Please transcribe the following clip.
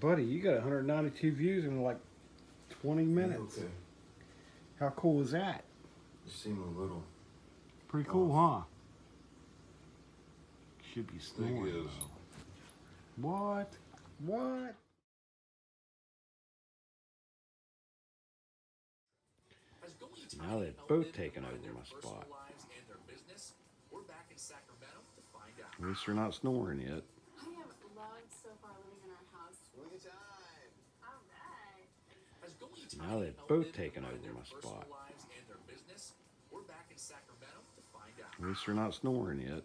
Buddy, you got 192 views in like 20 minutes. Okay. How cool is that? You seem a little. Pretty cool, huh? Should be Thing snoring. is, Though. What? What? Now they've both taken over my spot. At least they're not snoring yet. I have loved so far living in our house. Swing time. All right. Now they've both taken over my spot. At least they're not snoring yet.